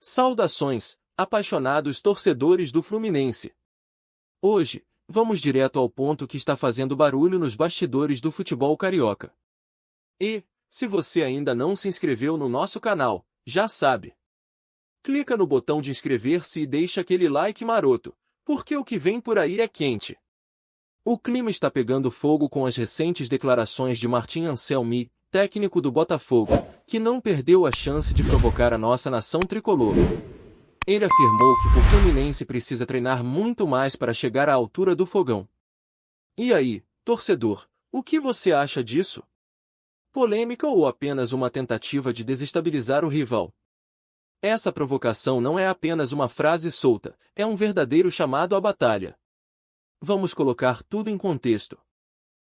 Saudações, apaixonados torcedores do Fluminense. Hoje, vamos direto ao ponto que está fazendo barulho nos bastidores do futebol carioca. E, se você ainda não se inscreveu no nosso canal, já sabe. Clica no botão de inscrever-se e deixa aquele like maroto, porque o que vem por aí é quente. O clima está pegando fogo com as recentes declarações de Martim Anselmi, técnico do Botafogo, que não perdeu a chance de provocar a nossa nação tricolor. Ele afirmou que o Fluminense precisa treinar muito mais para chegar à altura do Fogão. E aí, torcedor, o que você acha disso? Polêmica ou apenas uma tentativa de desestabilizar o rival? Essa provocação não é apenas uma frase solta, é um verdadeiro chamado à batalha. Vamos colocar tudo em contexto.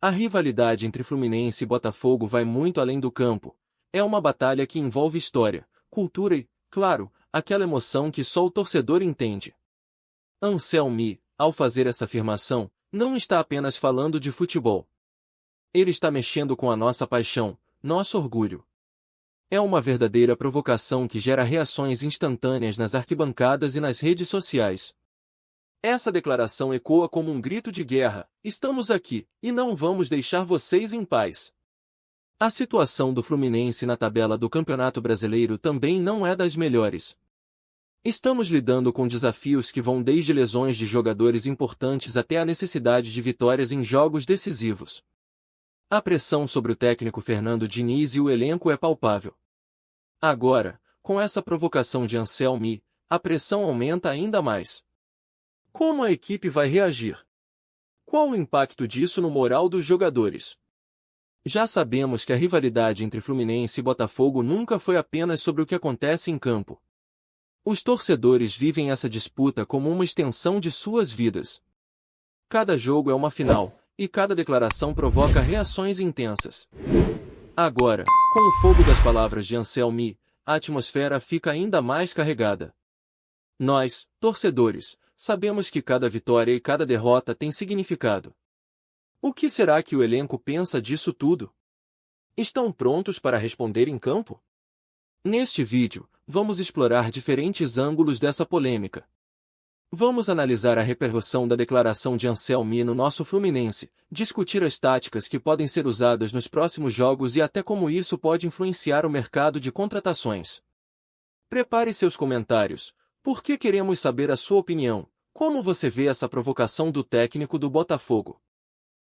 A rivalidade entre Fluminense e Botafogo vai muito além do campo. É uma batalha que envolve história, cultura e, claro, aquela emoção que só o torcedor entende. Anselmi, ao fazer essa afirmação, não está apenas falando de futebol. Ele está mexendo com a nossa paixão, nosso orgulho. É uma verdadeira provocação que gera reações instantâneas nas arquibancadas e nas redes sociais. Essa declaração ecoa como um grito de guerra: estamos aqui, e não vamos deixar vocês em paz. A situação do Fluminense na tabela do Campeonato Brasileiro também não é das melhores. Estamos lidando com desafios que vão desde lesões de jogadores importantes até a necessidade de vitórias em jogos decisivos. A pressão sobre o técnico Fernando Diniz e o elenco é palpável. Agora, com essa provocação de Anselmi, a pressão aumenta ainda mais. Como a equipe vai reagir? Qual o impacto disso no moral dos jogadores? Já sabemos que a rivalidade entre Fluminense e Botafogo nunca foi apenas sobre o que acontece em campo. Os torcedores vivem essa disputa como uma extensão de suas vidas. Cada jogo é uma final, e cada declaração provoca reações intensas. Agora, com o fogo das palavras de Anselmi, a atmosfera fica ainda mais carregada. Nós, torcedores, sabemos que cada vitória e cada derrota tem significado. O que será que o elenco pensa disso tudo? Estão prontos para responder em campo? Neste vídeo, vamos explorar diferentes ângulos dessa polêmica. Vamos analisar a repercussão da declaração de Anselmi no nosso Fluminense, discutir as táticas que podem ser usadas nos próximos jogos e até como isso pode influenciar o mercado de contratações. Prepare seus comentários, porque queremos saber a sua opinião. Como você vê essa provocação do técnico do Botafogo?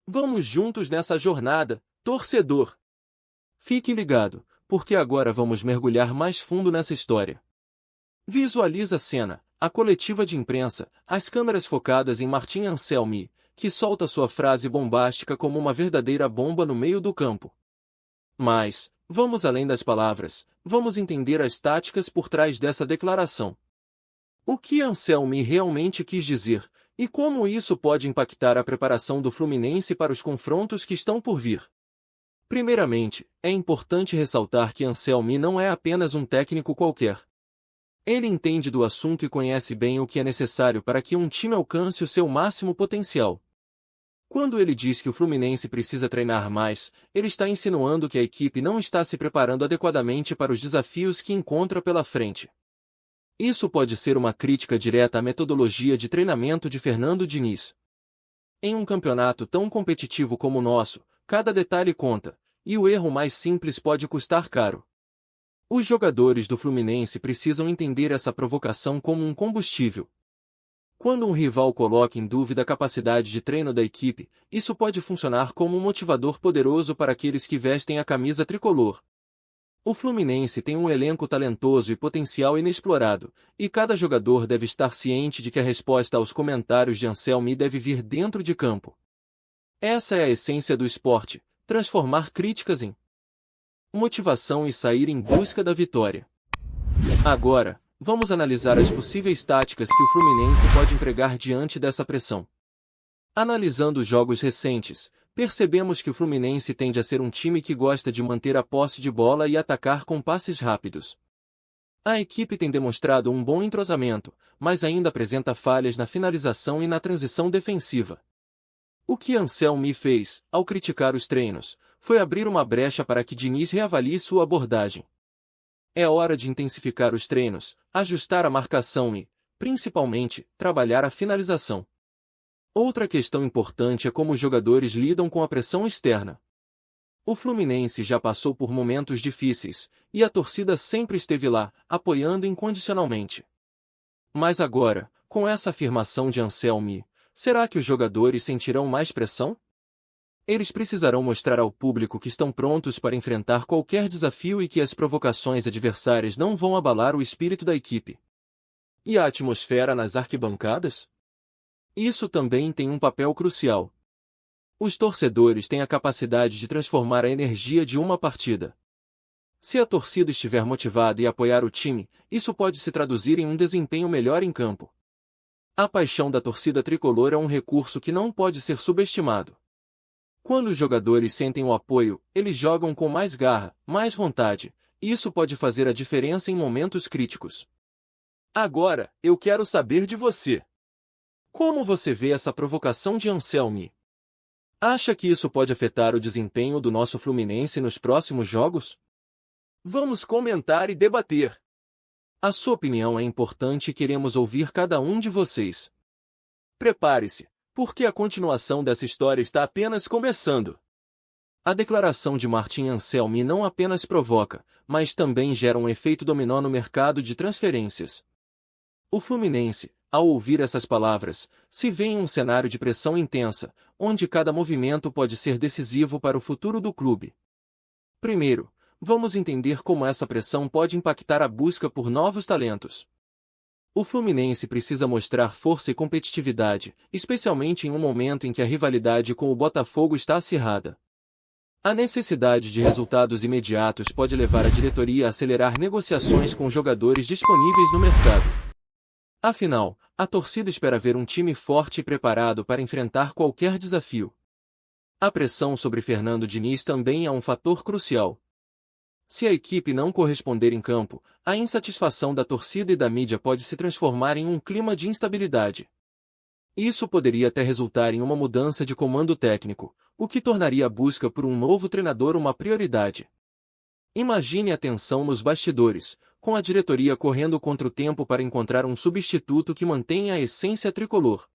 Vamos juntos nessa jornada, torcedor! Fique ligado, porque agora vamos mergulhar mais fundo nessa história. Visualiza a cena, a coletiva de imprensa, as câmeras focadas em Martim Anselmi, que solta sua frase bombástica como uma verdadeira bomba no meio do campo. Mas, vamos além das palavras, vamos entender as táticas por trás dessa declaração. O que Anselmi realmente quis dizer, e como isso pode impactar a preparação do Fluminense para os confrontos que estão por vir. Primeiramente, é importante ressaltar que Anselmi não é apenas um técnico qualquer. Ele entende do assunto e conhece bem o que é necessário para que um time alcance o seu máximo potencial. Quando ele diz que o Fluminense precisa treinar mais, ele está insinuando que a equipe não está se preparando adequadamente para os desafios que encontra pela frente. Isso pode ser uma crítica direta à metodologia de treinamento de Fernando Diniz. Em um campeonato tão competitivo como o nosso, cada detalhe conta, e o erro mais simples pode custar caro. Os jogadores do Fluminense precisam entender essa provocação como um combustível. Quando um rival coloca em dúvida a capacidade de treino da equipe, isso pode funcionar como um motivador poderoso para aqueles que vestem a camisa tricolor. O Fluminense tem um elenco talentoso e potencial inexplorado, e cada jogador deve estar ciente de que a resposta aos comentários de Anselmi deve vir dentro de campo. Essa é a essência do esporte, transformar críticas em motivação e sair em busca da vitória. Agora, vamos analisar as possíveis táticas que o Fluminense pode empregar diante dessa pressão. Analisando os jogos recentes, percebemos que o Fluminense tende a ser um time que gosta de manter a posse de bola e atacar com passes rápidos. A equipe tem demonstrado um bom entrosamento, mas ainda apresenta falhas na finalização e na transição defensiva. O que Anselmi fez, ao criticar os treinos, foi abrir uma brecha para que Diniz reavalie sua abordagem. É hora de intensificar os treinos, ajustar a marcação e, principalmente, trabalhar a finalização. Outra questão importante é como os jogadores lidam com a pressão externa. O Fluminense já passou por momentos difíceis, e a torcida sempre esteve lá, apoiando incondicionalmente. Mas agora, com essa afirmação de Anselmi, será que os jogadores sentirão mais pressão? Eles precisarão mostrar ao público que estão prontos para enfrentar qualquer desafio e que as provocações adversárias não vão abalar o espírito da equipe. E a atmosfera nas arquibancadas? Isso também tem um papel crucial. Os torcedores têm a capacidade de transformar a energia de uma partida. Se a torcida estiver motivada e apoiar o time, isso pode se traduzir em um desempenho melhor em campo. A paixão da torcida tricolor é um recurso que não pode ser subestimado. Quando os jogadores sentem o apoio, eles jogam com mais garra, mais vontade, e isso pode fazer a diferença em momentos críticos. Agora, eu quero saber de você. Como você vê essa provocação de Anselmi? Acha que isso pode afetar o desempenho do nosso Fluminense nos próximos jogos? Vamos comentar e debater. A sua opinião é importante e queremos ouvir cada um de vocês. Prepare-se, porque a continuação dessa história está apenas começando. A declaração de Martim Anselmi não apenas provoca, mas também gera um efeito dominó no mercado de transferências. O Fluminense, ao ouvir essas palavras, se vê em um cenário de pressão intensa, onde cada movimento pode ser decisivo para o futuro do clube. Primeiro, vamos entender como essa pressão pode impactar a busca por novos talentos. O Fluminense precisa mostrar força e competitividade, especialmente em um momento em que a rivalidade com o Botafogo está acirrada. A necessidade de resultados imediatos pode levar a diretoria a acelerar negociações com jogadores disponíveis no mercado. Afinal, a torcida espera ver um time forte e preparado para enfrentar qualquer desafio. A pressão sobre Fernando Diniz também é um fator crucial. Se a equipe não corresponder em campo, a insatisfação da torcida e da mídia pode se transformar em um clima de instabilidade. Isso poderia até resultar em uma mudança de comando técnico, o que tornaria a busca por um novo treinador uma prioridade. Imagine a tensão nos bastidores, com a diretoria correndo contra o tempo para encontrar um substituto que mantenha a essência tricolor.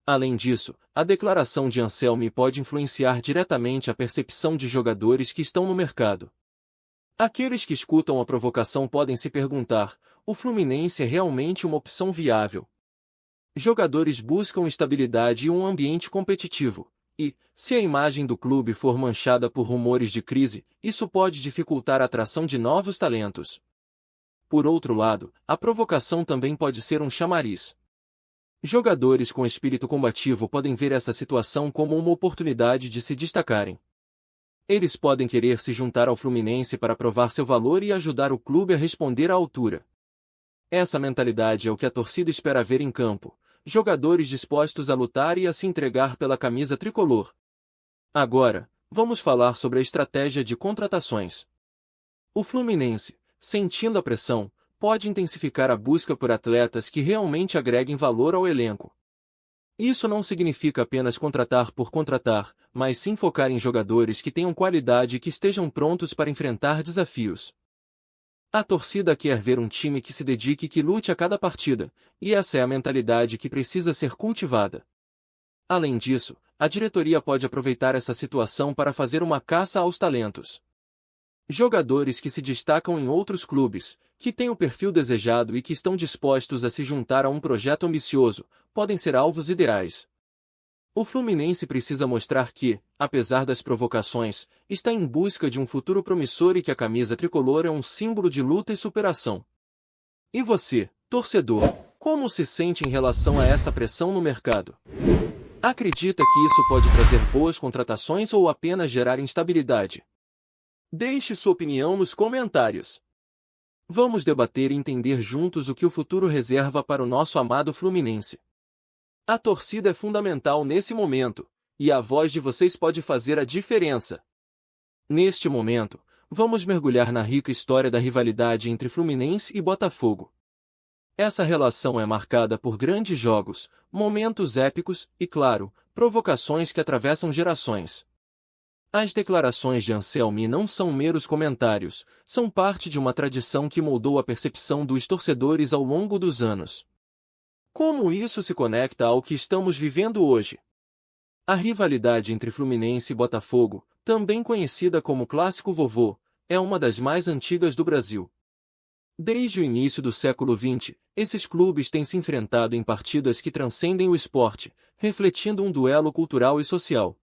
Além disso, a declaração de Anselmi pode influenciar diretamente a percepção de jogadores que estão no mercado. Aqueles que escutam a provocação podem se perguntar: o Fluminense é realmente uma opção viável? Jogadores buscam estabilidade e um ambiente competitivo, e, se a imagem do clube for manchada por rumores de crise, isso pode dificultar a atração de novos talentos. Por outro lado, a provocação também pode ser um chamariz. Jogadores com espírito combativo podem ver essa situação como uma oportunidade de se destacarem. Eles podem querer se juntar ao Fluminense para provar seu valor e ajudar o clube a responder à altura. Essa mentalidade é o que a torcida espera ver em campo, jogadores dispostos a lutar e a se entregar pela camisa tricolor. Agora, vamos falar sobre a estratégia de contratações. O Fluminense, sentindo a pressão, pode intensificar a busca por atletas que realmente agreguem valor ao elenco. Isso não significa apenas contratar por contratar, mas sim focar em jogadores que tenham qualidade e que estejam prontos para enfrentar desafios. A torcida quer ver um time que se dedique e que lute a cada partida, e essa é a mentalidade que precisa ser cultivada. Além disso, a diretoria pode aproveitar essa situação para fazer uma caça aos talentos. Jogadores que se destacam em outros clubes, que têm o perfil desejado e que estão dispostos a se juntar a um projeto ambicioso, podem ser alvos ideais. O Fluminense precisa mostrar que, apesar das provocações, está em busca de um futuro promissor e que a camisa tricolor é um símbolo de luta e superação. E você, torcedor, como se sente em relação a essa pressão no mercado? Acredita que isso pode trazer boas contratações ou apenas gerar instabilidade? Deixe sua opinião nos comentários. Vamos debater e entender juntos o que o futuro reserva para o nosso amado Fluminense. A torcida é fundamental nesse momento, e a voz de vocês pode fazer a diferença. Neste momento, vamos mergulhar na rica história da rivalidade entre Fluminense e Botafogo. Essa relação é marcada por grandes jogos, momentos épicos e, claro, provocações que atravessam gerações. As declarações de Anselmi não são meros comentários, são parte de uma tradição que moldou a percepção dos torcedores ao longo dos anos. Como isso se conecta ao que estamos vivendo hoje? A rivalidade entre Fluminense e Botafogo, também conhecida como Clássico Vovô, é uma das mais antigas do Brasil. Desde o início do século XX, esses clubes têm se enfrentado em partidas que transcendem o esporte, refletindo um duelo cultural e social.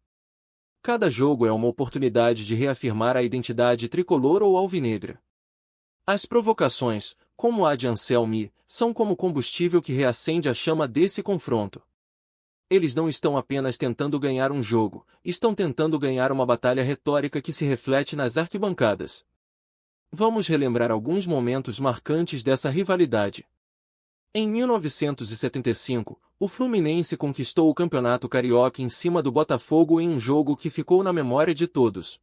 Cada jogo é uma oportunidade de reafirmar a identidade tricolor ou alvinegra. As provocações, como a de Anselmi, são como combustível que reacende a chama desse confronto. Eles não estão apenas tentando ganhar um jogo, estão tentando ganhar uma batalha retórica que se reflete nas arquibancadas. Vamos relembrar alguns momentos marcantes dessa rivalidade. Em 1975, o Fluminense conquistou o Campeonato Carioca em cima do Botafogo em um jogo que ficou na memória de todos.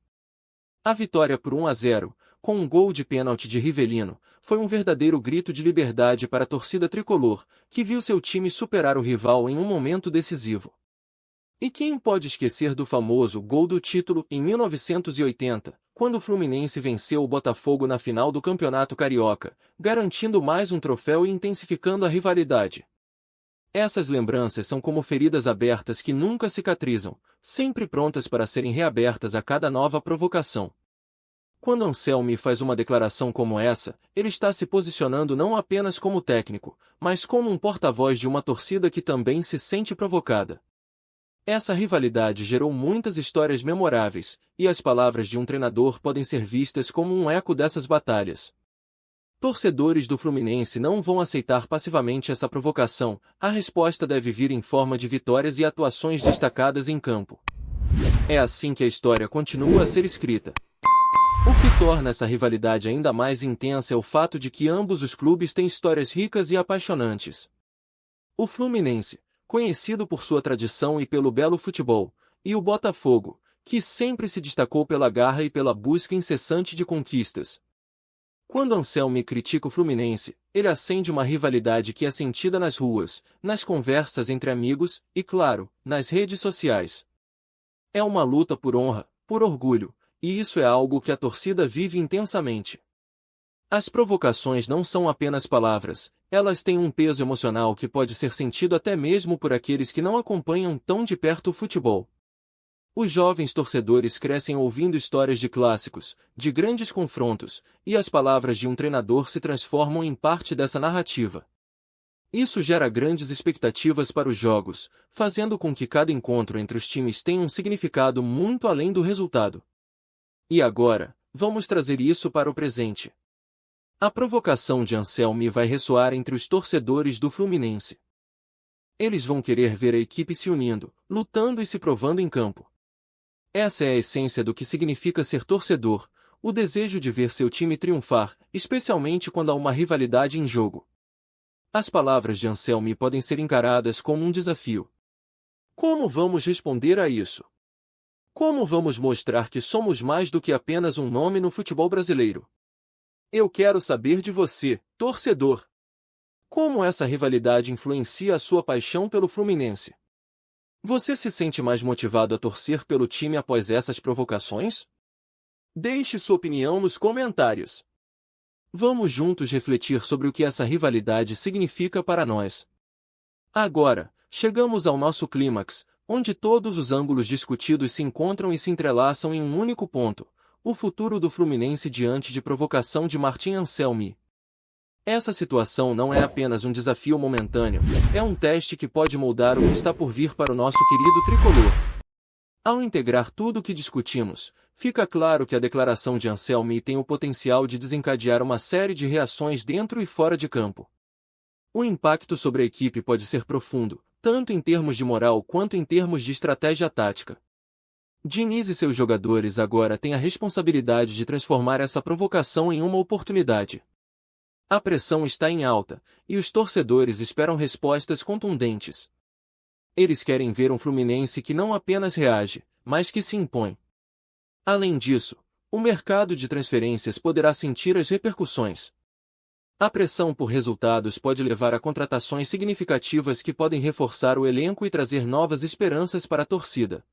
A vitória por 1-0, com um gol de pênalti de Rivelino, foi um verdadeiro grito de liberdade para a torcida tricolor, que viu seu time superar o rival em um momento decisivo. E quem pode esquecer do famoso gol do título em 1980, quando o Fluminense venceu o Botafogo na final do Campeonato Carioca, garantindo mais um troféu e intensificando a rivalidade. Essas lembranças são como feridas abertas que nunca cicatrizam, sempre prontas para serem reabertas a cada nova provocação. Quando Anselmi faz uma declaração como essa, ele está se posicionando não apenas como técnico, mas como um porta-voz de uma torcida que também se sente provocada. Essa rivalidade gerou muitas histórias memoráveis, e as palavras de um treinador podem ser vistas como um eco dessas batalhas. Torcedores do Fluminense não vão aceitar passivamente essa provocação, a resposta deve vir em forma de vitórias e atuações destacadas em campo. É assim que a história continua a ser escrita. O que torna essa rivalidade ainda mais intensa é o fato de que ambos os clubes têm histórias ricas e apaixonantes. O Fluminense, conhecido por sua tradição e pelo belo futebol, e o Botafogo, que sempre se destacou pela garra e pela busca incessante de conquistas. Quando Anselmi critica o Fluminense, ele acende uma rivalidade que é sentida nas ruas, nas conversas entre amigos e, claro, nas redes sociais. É uma luta por honra, por orgulho, e isso é algo que a torcida vive intensamente. As provocações não são apenas palavras, elas têm um peso emocional que pode ser sentido até mesmo por aqueles que não acompanham tão de perto o futebol. Os jovens torcedores crescem ouvindo histórias de clássicos, de grandes confrontos, e as palavras de um treinador se transformam em parte dessa narrativa. Isso gera grandes expectativas para os jogos, fazendo com que cada encontro entre os times tenha um significado muito além do resultado. E agora, vamos trazer isso para o presente. A provocação de Anselmi vai ressoar entre os torcedores do Fluminense. Eles vão querer ver a equipe se unindo, lutando e se provando em campo. Essa é a essência do que significa ser torcedor, o desejo de ver seu time triunfar, especialmente quando há uma rivalidade em jogo. As palavras de Anselmi podem ser encaradas como um desafio. Como vamos responder a isso? Como vamos mostrar que somos mais do que apenas um nome no futebol brasileiro? Eu quero saber de você, torcedor. Como essa rivalidade influencia a sua paixão pelo Fluminense? Você se sente mais motivado a torcer pelo time após essas provocações? Deixe sua opinião nos comentários. Vamos juntos refletir sobre o que essa rivalidade significa para nós. Agora, chegamos ao nosso clímax, onde todos os ângulos discutidos se encontram e se entrelaçam em um único ponto: o futuro do Fluminense diante de provocação de Martim Anselmi. Essa situação não é apenas um desafio momentâneo, é um teste que pode moldar o que está por vir para o nosso querido tricolor. Ao integrar tudo o que discutimos, fica claro que a declaração de Anselmi tem o potencial de desencadear uma série de reações dentro e fora de campo. O impacto sobre a equipe pode ser profundo, tanto em termos de moral quanto em termos de estratégia tática. Diniz e seus jogadores agora têm a responsabilidade de transformar essa provocação em uma oportunidade. A pressão está em alta, e os torcedores esperam respostas contundentes. Eles querem ver um Fluminense que não apenas reage, mas que se impõe. Além disso, o mercado de transferências poderá sentir as repercussões. A pressão por resultados pode levar a contratações significativas que podem reforçar o elenco e trazer novas esperanças para a torcida.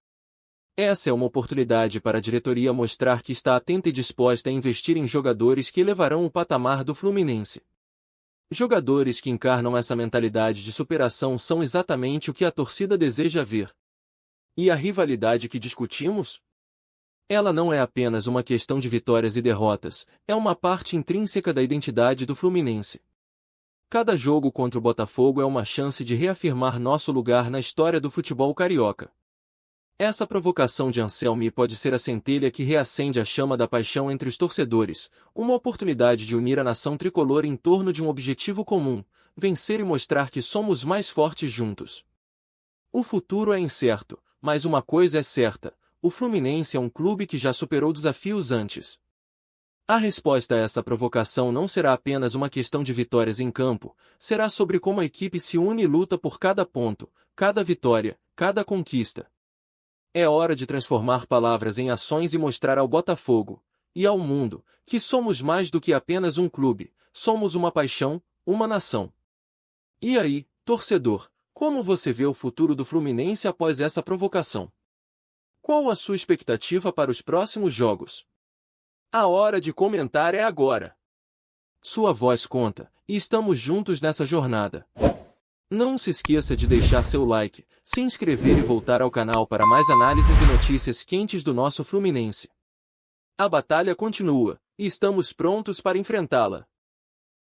Essa é uma oportunidade para a diretoria mostrar que está atenta e disposta a investir em jogadores que elevarão o patamar do Fluminense. Jogadores que encarnam essa mentalidade de superação são exatamente o que a torcida deseja ver. E a rivalidade que discutimos? Ela não é apenas uma questão de vitórias e derrotas, é uma parte intrínseca da identidade do Fluminense. Cada jogo contra o Botafogo é uma chance de reafirmar nosso lugar na história do futebol carioca. Essa provocação de Anselmi pode ser a centelha que reacende a chama da paixão entre os torcedores, uma oportunidade de unir a nação tricolor em torno de um objetivo comum, vencer e mostrar que somos mais fortes juntos. O futuro é incerto, mas uma coisa é certa: o Fluminense é um clube que já superou desafios antes. A resposta a essa provocação não será apenas uma questão de vitórias em campo, será sobre como a equipe se une e luta por cada ponto, cada vitória, cada conquista. É hora de transformar palavras em ações e mostrar ao Botafogo, e ao mundo, que somos mais do que apenas um clube, somos uma paixão, uma nação. E aí, torcedor, como você vê o futuro do Fluminense após essa provocação? Qual a sua expectativa para os próximos jogos? A hora de comentar é agora. Sua voz conta, e estamos juntos nessa jornada. Não se esqueça de deixar seu like, se inscrever e voltar ao canal para mais análises e notícias quentes do nosso Fluminense. A batalha continua, e estamos prontos para enfrentá-la.